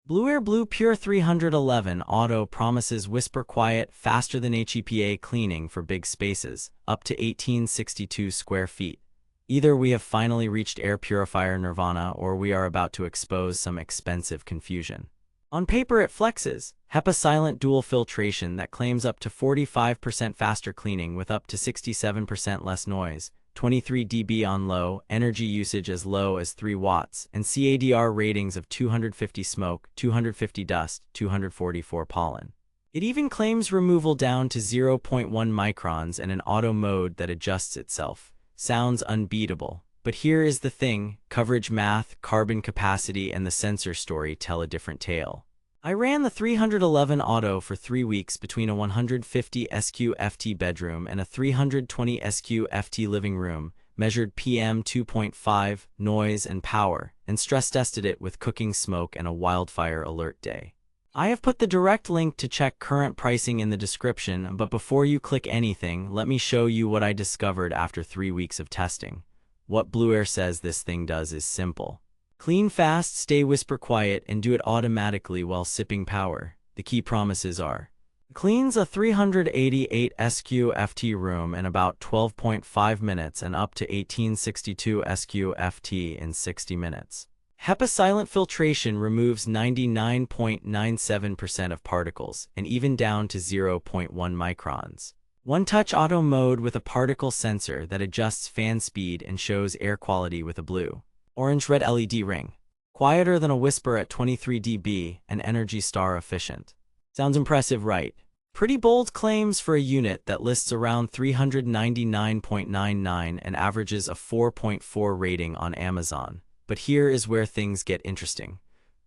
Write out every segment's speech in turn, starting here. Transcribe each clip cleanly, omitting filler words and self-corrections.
Blueair Blue Pure 311 Auto promises whisper quiet faster than HEPA cleaning for big spaces, up to 1862 square feet. Either we have finally reached air purifier nirvana or we are about to expose some expensive confusion. On paper it flexes, HEPA silent dual filtration that claims up to 45% faster cleaning with up to 67% less noise, 23 dB on low, energy usage as low as 3 watts, and CADR ratings of 250 smoke, 250 dust, 244 pollen. It even claims removal down to 0.1 microns and an auto mode that adjusts itself. Sounds unbeatable. But here is the thing, coverage math, carbon capacity, and the sensor story tell a different tale. I ran the 311 Auto for 3 weeks between a 150 SQ-FT bedroom and a 320 SQ-FT living room, measured PM 2.5, noise and power, and stress tested it with cooking smoke and a wildfire alert day. I have put the direct link to check current pricing in the description, but before you click anything, let me show you what I discovered after 3 weeks of testing. What Blueair says this thing does is simple. Clean fast, stay whisper quiet, and do it automatically while sipping power. The key promises are: cleans a 388 SQ-FT room in about 12.5 minutes and up to 1862 SQ-FT in 60 minutes. HEPA silent filtration removes 99.97% of particles, and even down to 0.1 microns. One-touch auto mode with a particle sensor that adjusts fan speed and shows air quality with a blue-orange-red LED ring. Quieter than a whisper at 23 dB and Energy Star efficient. Sounds impressive, right? Pretty bold claims for a unit that lists around 399.99 and averages a 4.4 rating on Amazon. But here is where things get interesting.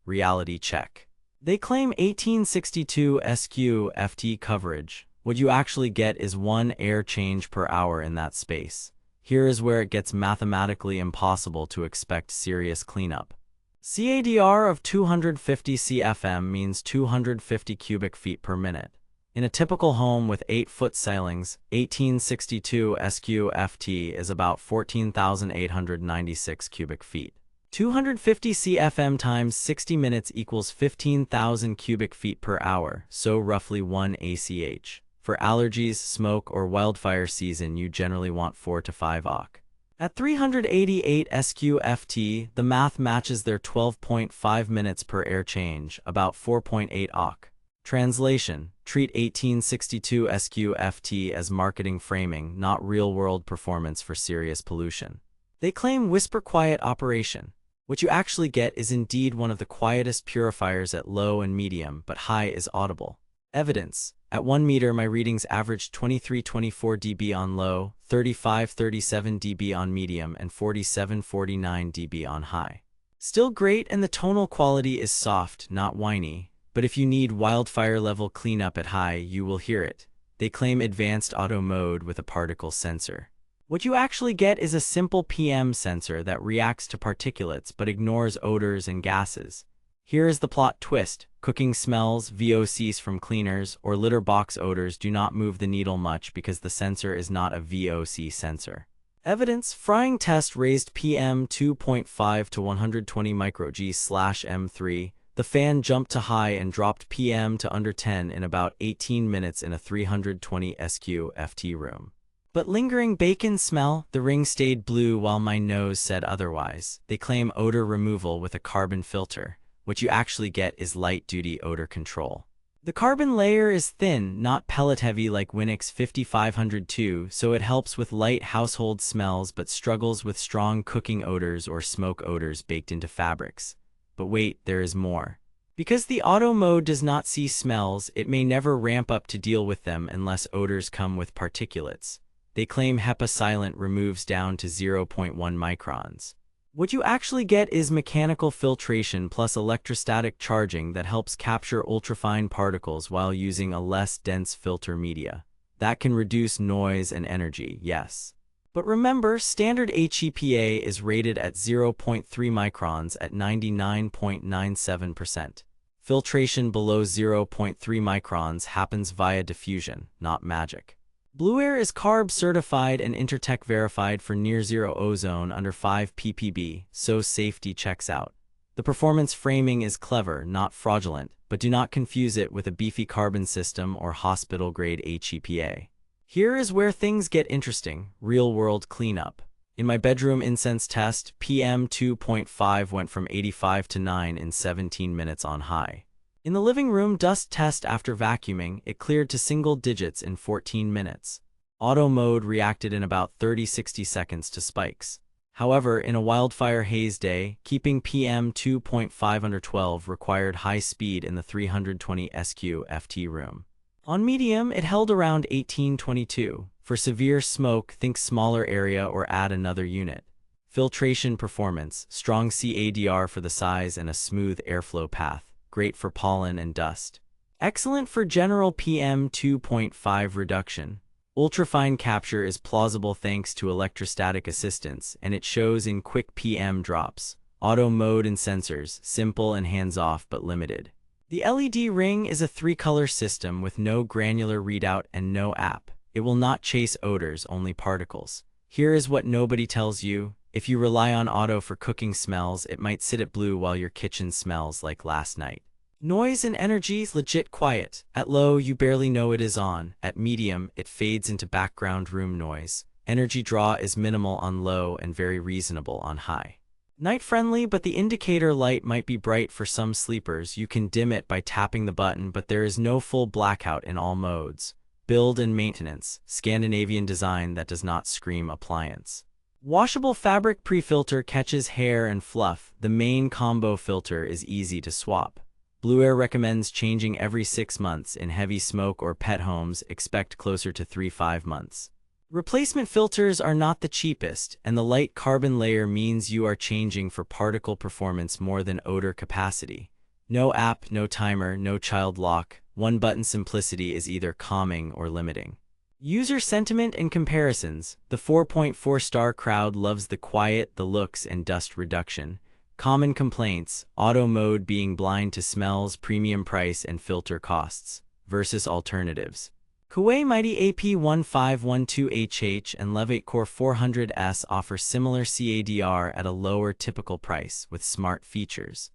Reality check. They claim 1862 SQ-FT coverage. What you actually get is 1 air change per hour in that space. Here is where it gets mathematically impossible to expect serious cleanup. CADR of 250 CFM means 250 cubic feet per minute. In a typical home with 8-foot ceilings, 1862 SQ-FT is about 14,896 cubic feet. 250 CFM times 60 minutes equals 15,000 cubic feet per hour, so roughly 1 ACH. For allergies, smoke, or wildfire season, you generally want 4 to 5 AH. At 388 SQ-FT, the math matches their 12.5 minutes per air change, about 4.8 AH. Translation: treat 1862 SQ-FT as marketing framing, not real-world performance for serious pollution. They claim whisper quiet operation. What you actually get is indeed one of the quietest purifiers at low and medium, but high is audible. Evidence: at 1 meter my readings averaged 23-24 dB on low, 35-37 dB on medium, and 47-49 dB on high. Still great, and the tonal quality is soft, not whiny, but if you need wildfire level cleanup at high, you will hear it. They claim advanced auto mode with a particle sensor. What you actually get is a simple PM sensor that reacts to particulates but ignores odors and gases. Here is the plot twist: cooking smells, VOCs from cleaners, or litter box odors do not move the needle much because the sensor is not a VOC sensor. Evidence: frying test raised PM 2.5 to 120 microg/M3. The fan jumped to high and dropped PM to under 10 in about 18 minutes in a 320 SQ-FT room. But lingering bacon smell, the ring stayed blue while my nose said otherwise. They claim odor removal with a carbon filter. What you actually get is light-duty odor control. The carbon layer is thin, not pellet-heavy like Winix 5502, so it helps with light household smells but struggles with strong cooking odors or smoke odors baked into fabrics. But wait, there is more. Because the auto mode does not see smells, it may never ramp up to deal with them unless odors come with particulates. They claim HEPA silent removes down to 0.1 microns. What you actually get is mechanical filtration plus electrostatic charging that helps capture ultrafine particles while using a less dense filter media. That can reduce noise and energy, yes. But remember, standard HEPA is rated at 0.3 microns at 99.97%. Filtration below 0.3 microns happens via diffusion, not magic. Blueair is CARB certified and Intertech verified for near-zero ozone under 5 ppb, so safety checks out. The The performance framing is clever, not fraudulent, but do not confuse it with a beefy carbon system or hospital-grade HEPA. Here is where things get interesting: real-world cleanup. In my bedroom incense test, PM 2.5 went from 85 to 9 in 17 minutes on high. In the living room dust test after vacuuming, it cleared to single digits in 14 minutes. Auto mode reacted in about 30–60 seconds to spikes. However, in a wildfire haze day, keeping PM 2.5 under 12 required high speed in the 320 SQ/FT room. On medium, it held around 18–22. For severe smoke, think smaller area or add another unit. Filtration performance: strong CADR for the size and a smooth airflow path. Great for pollen and dust. Excellent for general PM 2.5 reduction. Ultrafine capture is plausible thanks to electrostatic assistance, and it shows in quick PM drops. Auto mode and sensors: simple and hands-off but limited. The LED ring is a 3-color system with no granular readout and no app. It will not chase odors, only particles. Here is what nobody tells you: if you rely on auto for cooking smells, it might sit at blue while your kitchen smells like last night. Noise and energy: legit quiet. At low, you barely know it is on. At medium, it fades into background room noise. Energy draw is minimal on low and very reasonable on high. Night friendly, but the indicator light might be bright for some sleepers. You can dim it by tapping the button, but there is no full blackout in all modes. Build and maintenance: Scandinavian design that does not scream appliance. Washable fabric pre-filter catches hair and fluff. The main combo filter is easy to swap. Blueair recommends changing every 6 months. In heavy smoke or pet homes, expect closer to 3–5 months. Replacement filters are not the cheapest, and the light carbon layer means you are changing for particle performance more than odor capacity. No app, no timer, no child lock. One-button simplicity is either calming or limiting. User sentiment and comparisons: the 4.4-star crowd loves the quiet, the looks, and dust reduction. Common complaints: auto mode being blind to smells, premium price, and filter costs. Versus alternatives: Kuwait Mighty AP1512HH and Levate Core 400S offer similar CADR at a lower typical price with smart features.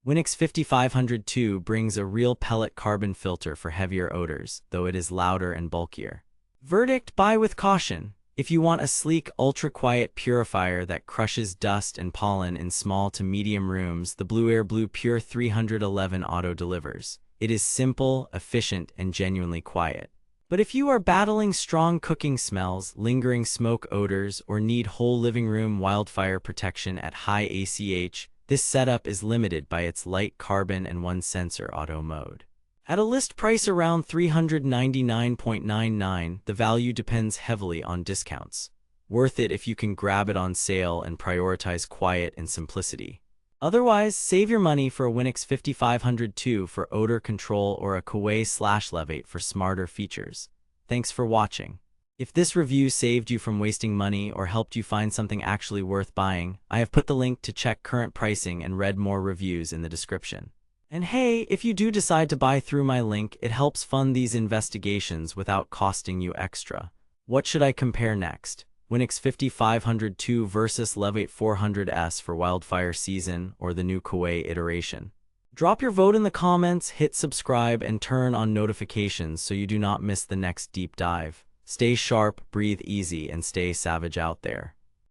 Winix 5502 brings a real pellet carbon filter for heavier odors, though it is louder and bulkier. Verdict: buy with caution. If you want a sleek, ultra-quiet purifier that crushes dust and pollen in small to medium rooms, the Blueair Blue Pure 311 Auto delivers. It is simple, efficient, and genuinely quiet. But if you are battling strong cooking smells, lingering smoke odors, or need whole living room wildfire protection at high ACH, this setup is limited by its light carbon and 1-sensor auto mode. At a list price around $399.99, the value depends heavily on discounts. Worth it if you can grab it on sale and prioritize quiet and simplicity. Otherwise, save your money for a Winix 5502 for odor control or a Kuwait/Levate for smarter features. Thanks for watching. If this review saved you from wasting money or helped you find something actually worth buying, I have put the link to check current pricing and read more reviews in the description. And hey, if you do decide to buy through my link, it helps fund these investigations without costing you extra. What should I compare next? Winix 5502 versus Levate 400S for wildfire season, or the new Kuwait iteration? Drop your vote in the comments, hit subscribe, and turn on notifications so you do not miss the next deep dive. Stay sharp, breathe easy, and stay savage out there.